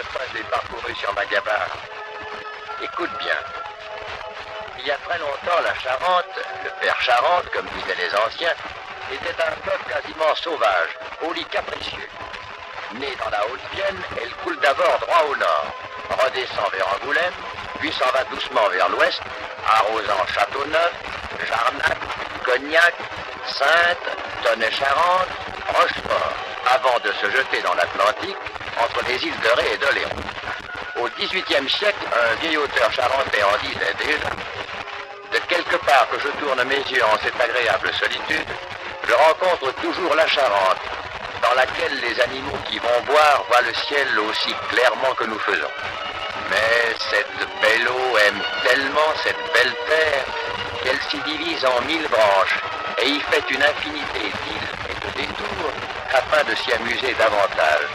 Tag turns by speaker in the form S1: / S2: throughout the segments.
S1: de pas j'ai parcouru sur ma gabarre. Écoute bien. Il y a très longtemps, la Charente, le père Charente, comme disaient les anciens, était un peuple quasiment sauvage, au lit capricieux. Née dans la Haute-Vienne, elle coule d'abord droit au nord, redescend vers Angoulême, puis s'en va doucement vers l'ouest, arrosant Châteauneuf, Jarnac, Cognac, Saintes, Tonnay-Charente, Rochefort, avant de se jeter dans l'Atlantique, entre les îles de Ré et d'Oléron. Au XVIIIe siècle, un vieil auteur charentais en disait déjà: de quelque part que je tourne mes yeux en cette agréable solitude, je rencontre toujours la Charente, dans laquelle les animaux qui vont boire voient le ciel aussi clairement que nous faisons. Mais cette belle eau aime tellement cette belle terre qu'elle s'y divise en 1000 branches et y fait une infinité d'îles et de détours afin de s'y amuser davantage.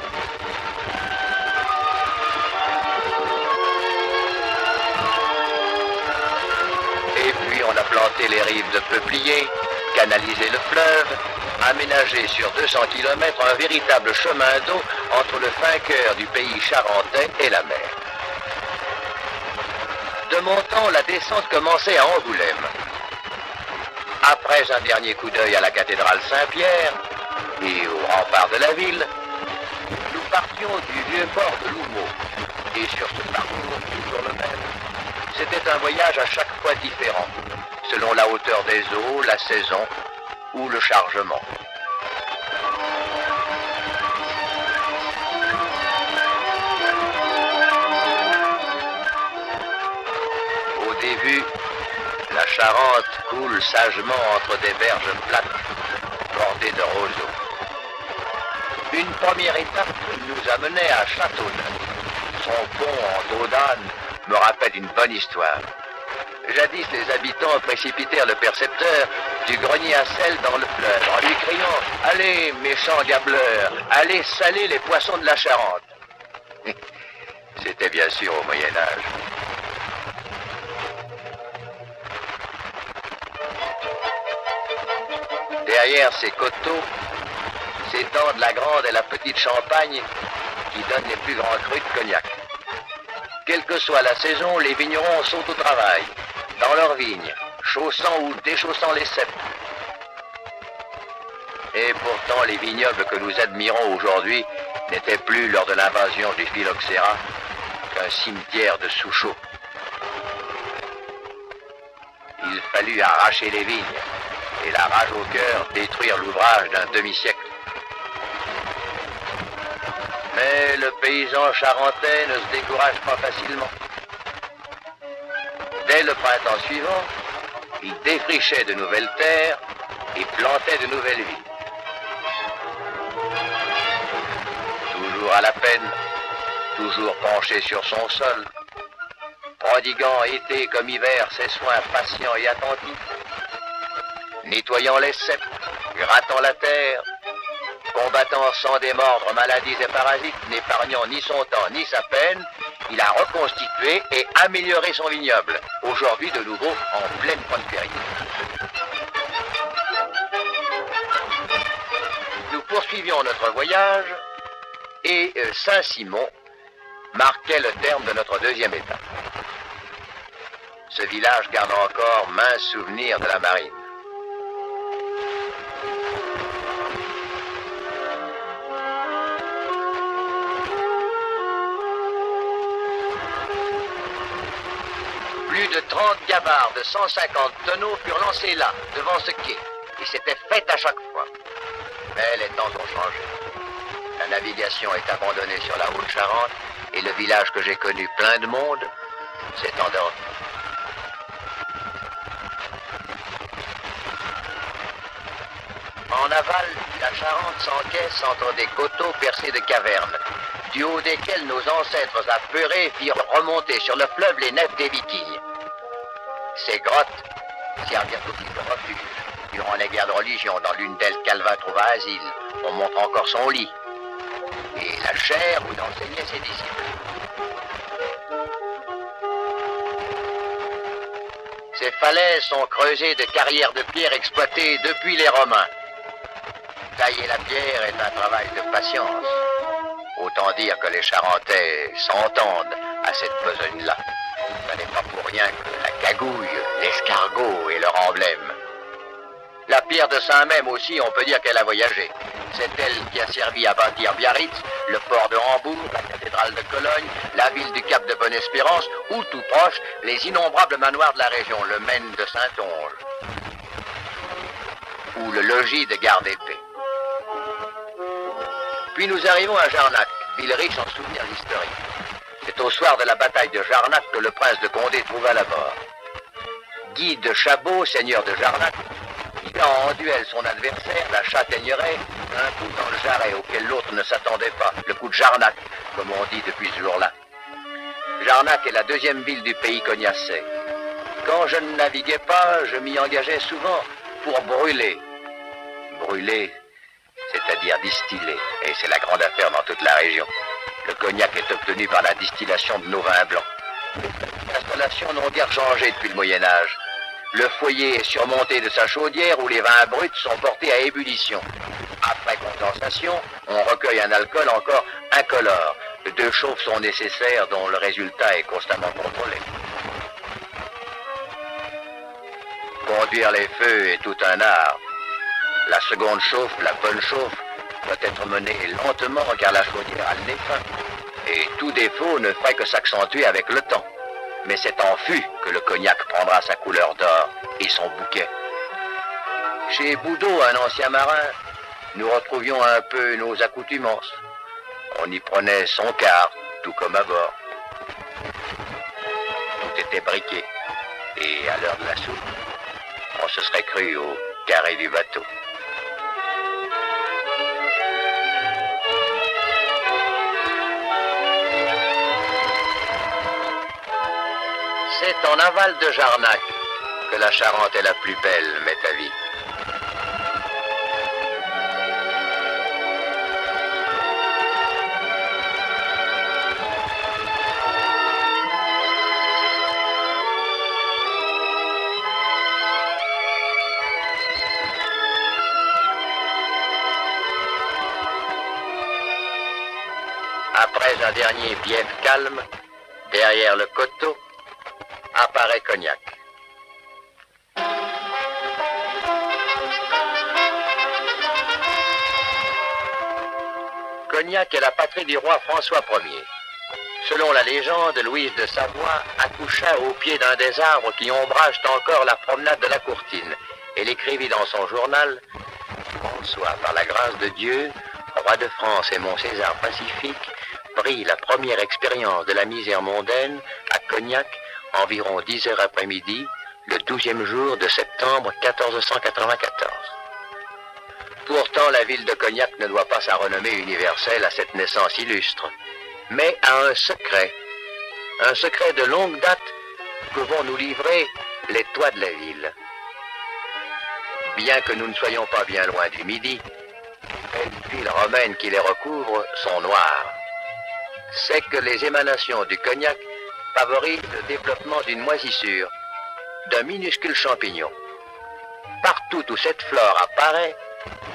S1: Et puis on a planté les rives de peupliers, canalisé le fleuve, aménagé sur 200 km un véritable chemin d'eau entre le fin cœur du pays charentais et la mer. De mon temps, la descente commençait à Angoulême. Après un dernier coup d'œil à la cathédrale Saint-Pierre et au rempart de la ville, nous partions du vieux port de Loumeau. Et sur ce parcours, toujours le même, c'était un voyage à chaque fois différent, selon la hauteur des eaux, la saison ou le chargement. Au début, la Charente coule sagement entre des berges plates, bordées de roseaux. Une première étape nous amenait à Châteauneuf. Son pont en dos d'âne me rappelle une bonne histoire. Jadis, les habitants précipitèrent le percepteur du grenier à sel dans le fleuve en lui criant « Allez, méchants gableurs, allez saler les poissons de la Charente !» C'était bien sûr au Moyen-Âge. Derrière ces coteaux s'étendent la grande et la petite Champagne qui donnent les plus grands crus de cognac. Quelle que soit la saison, les vignerons sont au travail, dans leurs vignes, chaussant ou déchaussant les ceps. Et pourtant, les vignobles que nous admirons aujourd'hui n'étaient plus, lors de l'invasion du phylloxéra, qu'un cimetière de sous-chauds. Il fallut arracher les vignes et, la rage au cœur, détruire l'ouvrage d'un demi-siècle. Mais le paysan charentais ne se décourage pas facilement. Dès le printemps suivant, il défrichait de nouvelles terres et plantait de nouvelles vies. Toujours à la peine, toujours penché sur son sol, prodiguant été comme hiver ses soins patients et attentifs, nettoyant les ceps, grattant la terre, combattant sans démordre maladies et parasites, n'épargnant ni son temps ni sa peine, il a reconstitué et amélioré son vignoble, aujourd'hui de nouveau en pleine prospérité. Nous poursuivions notre voyage et Saint-Simon marquait le terme de notre deuxième étape. Ce village garde encore maints souvenirs de la marine. Plus de 30 gabarres de 150 tonneaux furent lancés là, devant ce quai, et c'était fait à chaque fois. Mais les temps ont changé. La navigation est abandonnée sur la Haute-Charente, et le village que j'ai connu plein de monde s'est endormi. En aval, la Charente s'encaisse entre des coteaux percés de cavernes, du haut desquels nos ancêtres apeurés firent remonter sur le fleuve les nefs des Vikings. Ces grottes servirent aussi de refuge. Durant les guerres de religion, dans l'une d'elles, Calvin trouva asile. On montre encore son lit et la chaire où enseignaient ses disciples. Ces falaises sont creusées de carrières de pierre exploitées depuis les Romains. Tailler la pierre est un travail de patience. Au Autant dire que les Charentais s'entendent à cette besogne-là. Ce n'est pas pour rien que la cagouille, l'escargot est leur emblème. La pierre de Saint-Même aussi, on peut dire qu'elle a voyagé. C'est elle qui a servi à bâtir Biarritz, le port de Hambourg, la cathédrale de Cologne, la ville du Cap de Bonne-Espérance, ou tout proche, les innombrables manoirs de la région, le Maine de Saintonge, ou le logis de Garde-Épée. Puis nous arrivons à Jarnac, ville riche en souvenirs historiques. C'est au soir de la bataille de Jarnac que le prince de Condé trouva la mort. Guy de Chabot, seigneur de Jarnac, tua en duel son adversaire, la Châtaigneraie, un coup dans le jarret auquel l'autre ne s'attendait pas, le coup de Jarnac, comme on dit depuis ce jour-là. Jarnac est la deuxième ville du pays cognaçais. Quand je ne naviguais pas, je m'y engageais souvent pour brûler. Brûler, c'est-à-dire distiller, et c'est la grande affaire dans toute la région. Le cognac est obtenu par la distillation de nos vins blancs. Les installations n'ont guère changé depuis le Moyen-Âge. Le foyer est surmonté de sa chaudière où les vins bruts sont portés à ébullition. Après condensation, on recueille un alcool encore incolore. 2 chauffes sont nécessaires dont le résultat est constamment contrôlé. Conduire les feux est tout un art. La seconde chauffe, la bonne chauffe, doit être menée lentement car la chaudière a le nez fin. Et tout défaut ne ferait que s'accentuer avec le temps. Mais c'est en fût que le cognac prendra sa couleur d'or et son bouquet. Chez Boudot, un ancien marin, nous retrouvions un peu nos accoutumances. On y prenait son quart, tout comme à bord. Tout était briqué. Et à l'heure de la soupe, on se serait cru au carré du bateau. C'est en aval de Jarnac que la Charente est la plus belle, m'est avis. Après un dernier bief calme, derrière le coteau, apparaît Cognac. Cognac est la patrie du roi François Ier. Selon la légende, Louise de Savoie accoucha au pied d'un des arbres qui ombragent encore la promenade de la Courtine. Elle écrivit dans son journal « François, par la grâce de Dieu, roi de France et mon César pacifique, prit la première expérience de la misère mondaine à Cognac, environ 10 heures après-midi, le 12e jour de septembre 1494. » Pourtant, la ville de Cognac ne doit pas sa renommée universelle à cette naissance illustre, mais à un secret de longue date que vont nous livrer les toits de la ville. Bien que nous ne soyons pas bien loin du Midi, les villes romaines qui les recouvrent sont noires. C'est que les émanations du Cognac favorisent le développement d'une moisissure, d'un minuscule champignon. Partout où cette flore apparaît,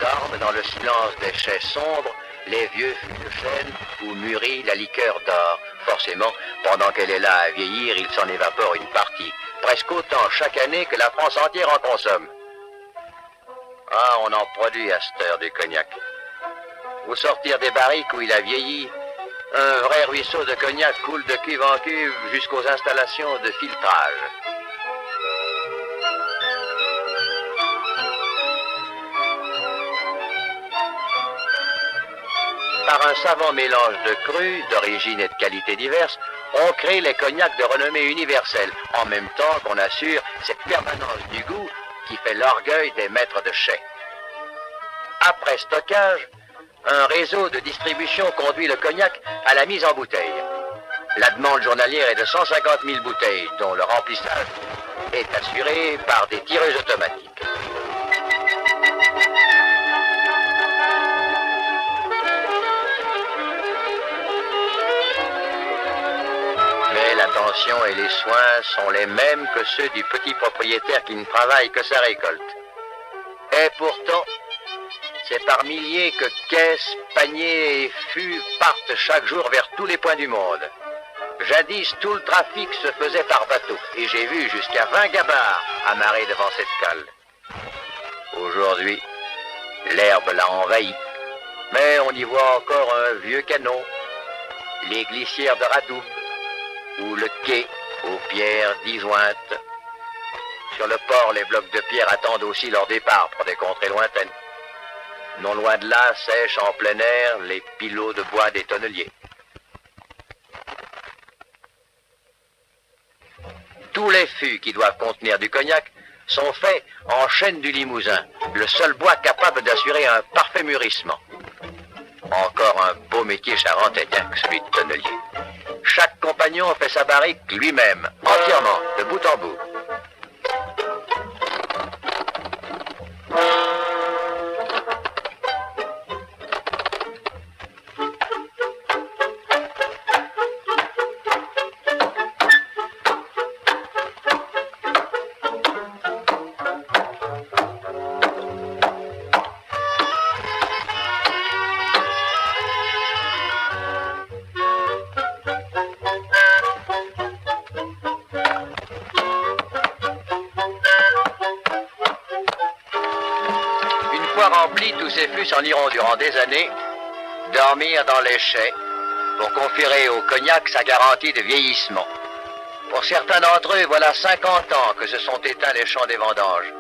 S1: dorment dans le silence des chais sombres les vieux fûts de chêne où mûrit la liqueur d'or. Forcément, pendant qu'elle est là à vieillir, il s'en évapore une partie, presque autant chaque année que la France entière en consomme. Ah, on en produit à cette heure du cognac. Au sortir des barriques où il a vieilli, un vrai ruisseau de cognac coule de cuve en cuve jusqu'aux installations de filtrage. Par un savant mélange de crus, d'origine et de qualité diverses, on crée les cognacs de renommée universelle, en même temps qu'on assure cette permanence du goût qui fait l'orgueil des maîtres de chais. Après stockage, un réseau de distribution conduit le cognac à la mise en bouteille. La demande journalière est de 150 000 bouteilles, dont le remplissage est assuré par des tireuses automatiques. Mais l'attention et les soins sont les mêmes que ceux du petit propriétaire qui ne travaille que sa récolte. Et pourtant, C'est par milliers que caisses, paniers et fûts partent chaque jour vers tous les points du monde. Jadis, tout le trafic se faisait par bateau, et j'ai vu jusqu'à 20 gabarres amarrés devant cette cale. Aujourd'hui, l'herbe l'a envahi, mais on y voit encore un vieux canot, les glissières de Radoub, ou le quai aux pierres disjointes. Sur le port, les blocs de pierre attendent aussi leur départ pour des contrées lointaines. Non loin de là, sèchent en plein air les pilots de bois des tonneliers. Tous les fûts qui doivent contenir du cognac sont faits en chêne du Limousin, le seul bois capable d'assurer un parfait mûrissement. Encore un beau métier charentais que celui de tonnelier. Chaque compagnon fait sa barrique lui-même, entièrement, de bout en bout. Remplis, tous ces fûts s'en iront durant des années dormir dans les chais pour conférer au cognac sa garantie de vieillissement. Pour certains d'entre eux, voilà 50 ans que se sont éteints les champs des vendanges.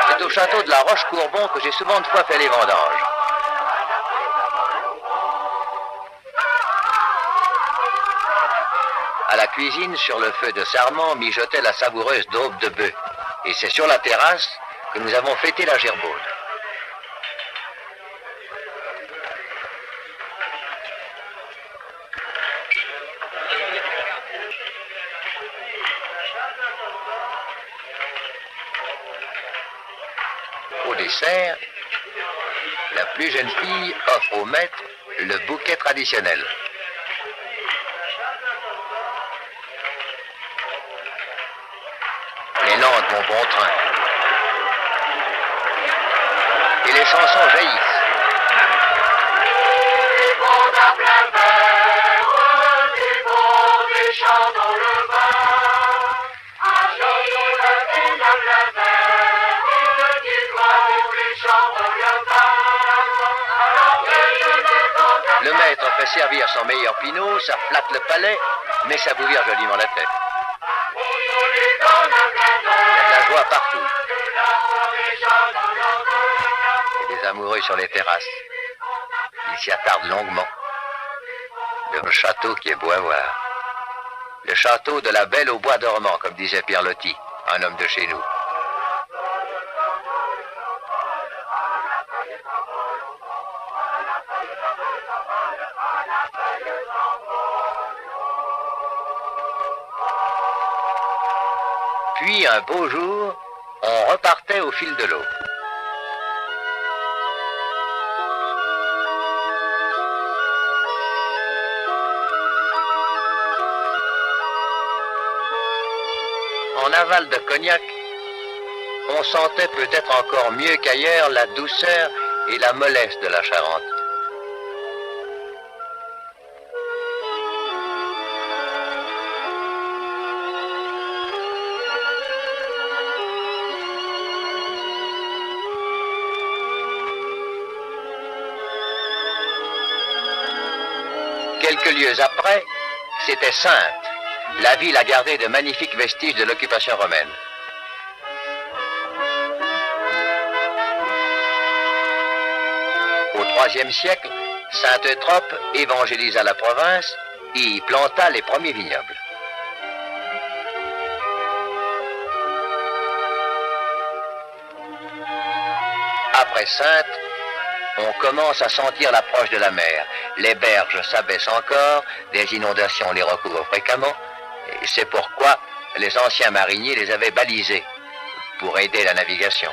S1: C'est au château de la Roche-Courbon que j'ai souvent de fois fait les vendanges. À la cuisine, sur le feu de sarment, mijotait la savoureuse daube de bœuf. Et c'est sur la terrasse que nous avons fêté la gerbaude. Au dessert, la plus jeune fille offre au maître le bouquet traditionnel. Les landes vont bon train. Et les chansons jaillissent. Le maître fait servir son meilleur pinot, ça flatte le palais, mais ça bouvire joliment la tête. Il y a de la joie partout. Et des amoureux sur les terrasses. Ils s'y attardent longuement. Le château qui est beau à voir. Le château de la Belle au bois dormant, comme disait Pierre Loti, un homme de chez nous. Puis, un beau jour, on repartait au fil de l'eau. En aval de Cognac, on sentait peut-être encore mieux qu'ailleurs la douceur et la mollesse de la Charente. Quelques lieues après, c'était Saintes. La ville a gardé de magnifiques vestiges de l'occupation romaine. Au IIIe siècle, Saint Eutrope évangélisa la province et y planta les premiers vignobles. Après Saintes, on commence à sentir l'approche de la mer. Les berges s'abaissent encore, des inondations les recouvrent fréquemment, c'est pourquoi les anciens mariniers les avaient balisés pour aider la navigation.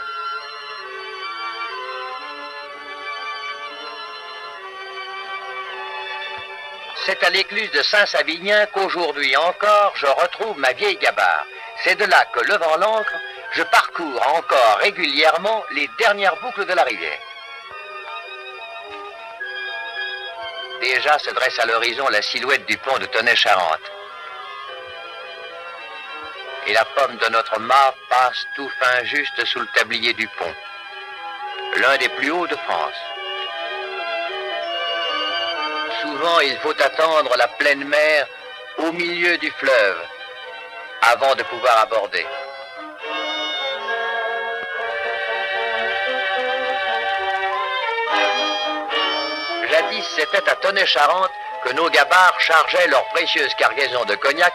S1: C'est à l'écluse de Saint-Savinien qu'aujourd'hui encore je retrouve ma vieille gabarre. C'est de là que, levant l'ancre, je parcours encore régulièrement les dernières boucles de la rivière. Déjà se dresse à l'horizon la silhouette du pont de Tonnay-Charente. Et la pomme de notre mât passe tout fin juste sous le tablier du pont, l'un des plus hauts de France. Souvent, il faut attendre la pleine mer au milieu du fleuve avant de pouvoir aborder. Jadis, c'était à Tonnay-Charente que nos gabarres chargeaient leur précieuse cargaison de cognac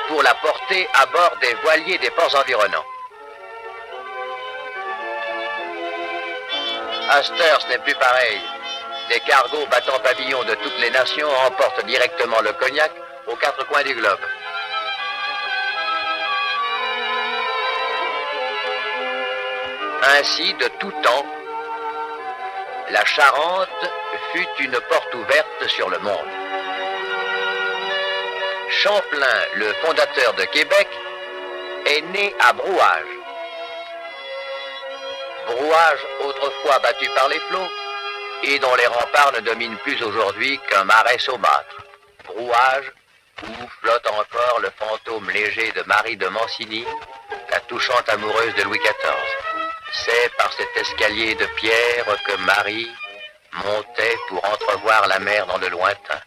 S1: pour la porter à bord des voiliers des ports environnants. À cette heure, ce n'est plus pareil. Des cargos battant pavillon de toutes les nations emportent directement le cognac aux quatre coins du globe. Ainsi, de tout temps, la Charente fut une porte ouverte sur le monde. Champlain, le fondateur de Québec, est né à Brouage. Brouage, autrefois battu par les flots, et dont les remparts ne dominent plus aujourd'hui qu'un marais saumâtre. Brouage, où flotte encore le fantôme léger de Marie de Mancini, la touchante amoureuse de Louis XIV. C'est par cet escalier de pierre que Marie montait pour entrevoir la mer dans le lointain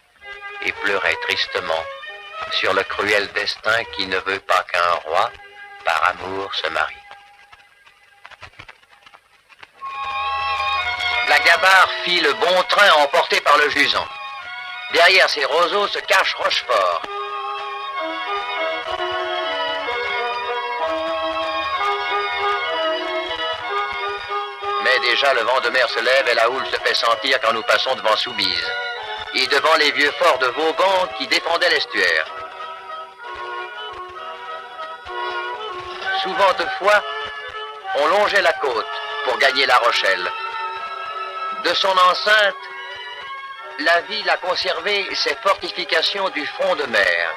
S1: et pleurait tristement sur le cruel destin qui ne veut pas qu'un roi, par amour, se marie. La gabarre fit le bon train emporté par le jusant. Derrière ces roseaux se cache Rochefort. Mais déjà le vent de mer se lève et la houle se fait sentir quand nous passons devant Soubise et devant les vieux forts de Vauban qui défendaient l'estuaire. Souvent toutefois, on longeait la côte pour gagner La Rochelle. De son enceinte, la ville a conservé ses fortifications du front de mer.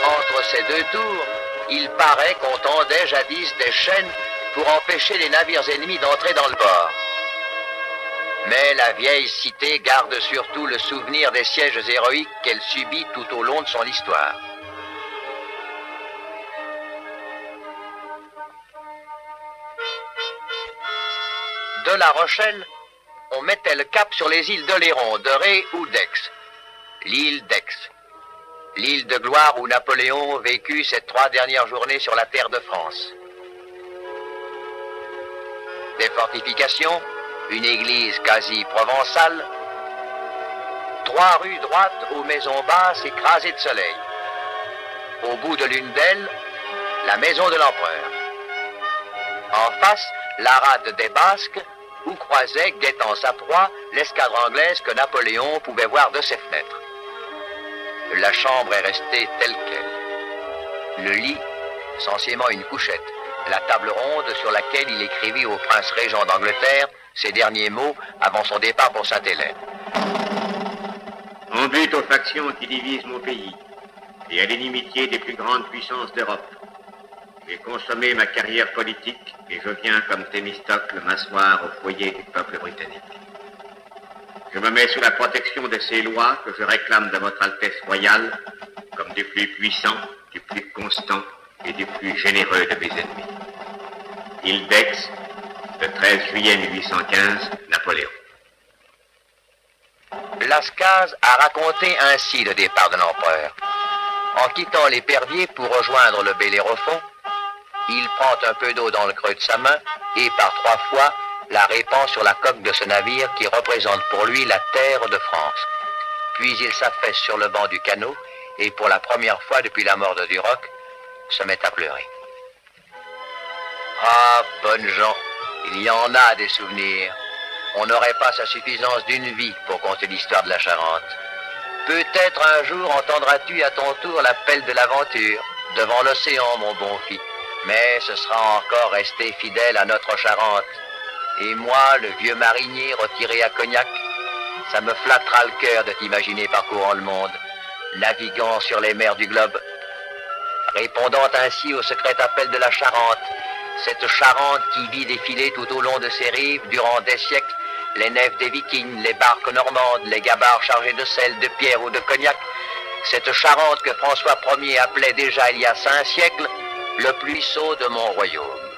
S1: Entre ces deux tours, il paraît qu'on tendait jadis des chaînes pour empêcher les navires ennemis d'entrer dans le port. Mais la vieille cité garde surtout le souvenir des sièges héroïques qu'elle subit tout au long de son histoire. De La Rochelle, on mettait le cap sur les îles d'Oléron, de Ré ou d'Aix. L'île d'Aix. L'île de gloire où Napoléon vécut ces 3 dernières journées sur la terre de France. Des fortifications, une église quasi provençale, 3 rues droites aux maisons basses écrasées de soleil. Au bout de l'une d'elles, la maison de l'empereur. En face, la rade des Basques, où croisait, guettant sa proie, l'escadre anglaise que Napoléon pouvait voir de ses fenêtres. La chambre est restée telle qu'elle. Le lit, censément une couchette. La table ronde sur laquelle il écrivit au prince régent d'Angleterre ses derniers mots avant son départ pour Sainte-Hélène.
S2: En but aux factions qui divisent mon pays et à l'inimitié des plus grandes puissances d'Europe, j'ai consommé ma carrière politique et je viens comme Thémistocle m'asseoir au foyer du peuple britannique. Je me mets sous la protection de ces lois que je réclame de votre Altesse royale comme du plus puissant, du plus constant et du plus généreux de mes ennemis. Île d'Aix, le 13 juillet 1815, Napoléon.
S1: Lascaz a raconté ainsi le départ de l'empereur. En quittant l'épervier pour rejoindre le Bellérophon, il prend un peu d'eau dans le creux de sa main et par 3 fois la répand sur la coque de ce navire qui représente pour lui la terre de France. Puis il s'affaisse sur le banc du canot et pour la première fois depuis la mort de Duroc, se met à pleurer. Ah, bonnes gens, il y en a des souvenirs. On n'aurait pas sa suffisance d'une vie pour conter l'histoire de la Charente. Peut-être un jour entendras-tu à ton tour l'appel de l'aventure, devant l'océan, mon bon fils. Mais ce sera encore resté fidèle à notre Charente. Et moi, le vieux marinier retiré à Cognac, ça me flattera le cœur de t'imaginer parcourant le monde, naviguant sur les mers du globe, répondant ainsi au secret appel de la Charente, cette Charente qui vit défiler tout au long de ses rives, durant des siècles, les nefs des Vikings, les barques normandes, les gabarres chargés de sel, de pierre ou de cognac, cette Charente que François Ier appelait déjà il y a 5 siècles, le puisseau de mon royaume.